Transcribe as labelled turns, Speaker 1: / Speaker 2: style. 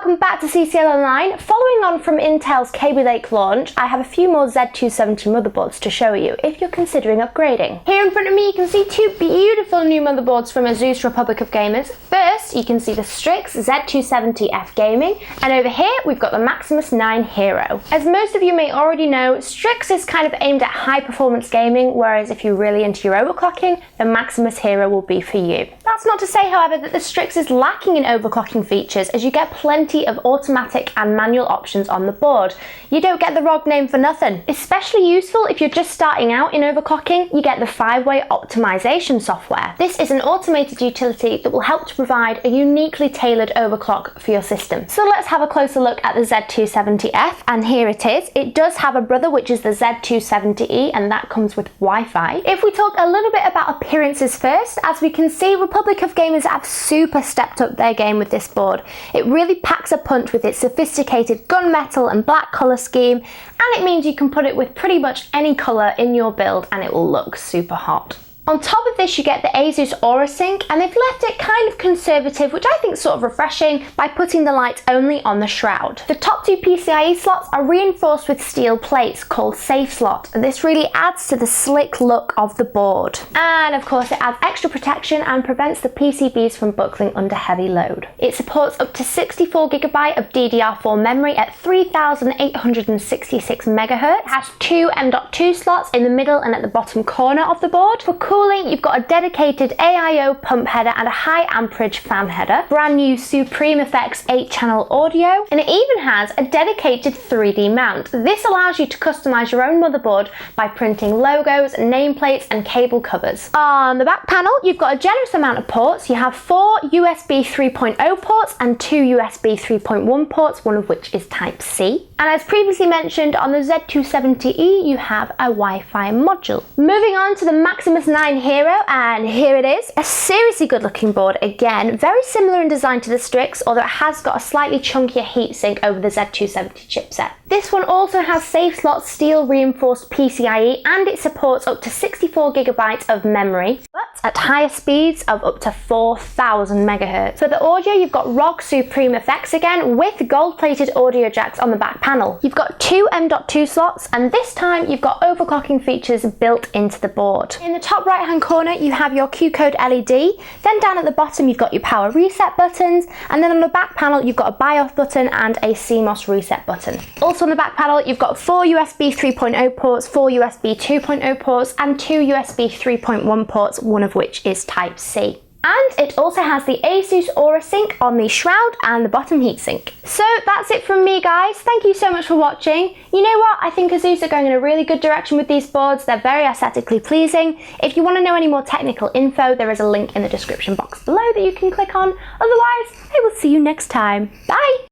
Speaker 1: welcome back to CCL Online. Following on from Intel's Kaby Lake launch, I have a few more Z270 motherboards to show you if you're considering upgrading. Here in front of me you can see two beautiful new motherboards from ASUS Republic of Gamers. First, you can see the STRIX Z270F Gaming, and over here we've got the Maximus 9 Hero. As most of you may already know, STRIX is kind of aimed at high performance gaming, whereas if you're really into your overclocking, the Maximus Hero will be for you. That's not to say, however, that the STRIX is lacking in overclocking features, as you get plenty of automatic and manual options on the board. You don't get the ROG name for nothing. Especially useful if you're just starting out in overclocking, you get the 5-way optimization software. This is an automated utility that will help to provide a uniquely tailored overclock for your system. So let's have a closer look at the Z270F, and here it is. It does have a brother, which is the Z270E, and that comes with Wi-Fi. If we talk a little bit about appearances first, as we can see, Republic of Gamers have super stepped up their game with this board. It really packs a punch with its sophisticated gunmetal and black colour scheme, and it means you can put it with pretty much any colour in your build and it will look super hot. On top of this, you get the ASUS Aura Sync, and they've left it kind of conservative, which I think is sort of refreshing, by putting the lights only on the shroud. The top two PCIe slots are reinforced with steel plates called Safe Slot, and this really adds to the slick look of the board. And of course, it adds extra protection and prevents the PCBs from buckling under heavy load. It supports up to 64GB of DDR4 memory at 3866 MHz. It has two M.2 slots in the middle and at the bottom corner of the board. For cooling, you've got a dedicated AIO pump header and a high amperage fan header, brand new Supreme Effects 8-channel audio, and it even has a dedicated 3D mount. This allows you to customize your own motherboard by printing logos, nameplates, and cable covers. On the back panel, you've got a generous amount of ports. You have 4 USB 3.0 ports and 2 USB 3.1 ports, one of which is Type-C. And as previously mentioned, on the Z270E, you have a Wi-Fi module. Moving on to the Maximus 9 Hero, and here it is. A seriously good looking board, again, very similar in design to the STRIX, although it has got a slightly chunkier heatsink over the Z270 chipset. This one also has Safe Slot steel reinforced PCIe, and it supports up to 64GB of memory, but at higher speeds of up to 4000 MHz. For the audio, you've got ROG Supreme Effects again, with gold-plated audio jacks on the back panel. You've got two M.2 slots, and this time you've got overclocking features built into the board. In the top right-hand corner, you have your Q-code LED. Then down at the bottom, you've got your power reset buttons, and then on the back panel, you've got a BIOS button and a CMOS reset button. Also on the back panel, you've got 4 USB 3.0 ports, 4 USB 2.0 ports, and 2 USB 3.1 ports, one of which is Type-C. And it also has the ASUS Aura Sync on the shroud and the bottom heatsink. So that's it from me, guys. Thank you so much for watching. You know what? I think ASUS are going in a really good direction with these boards. They're very aesthetically pleasing. If you want to know any more technical info, there is a link in the description box below that you can click on. Otherwise, I will see you next time. Bye!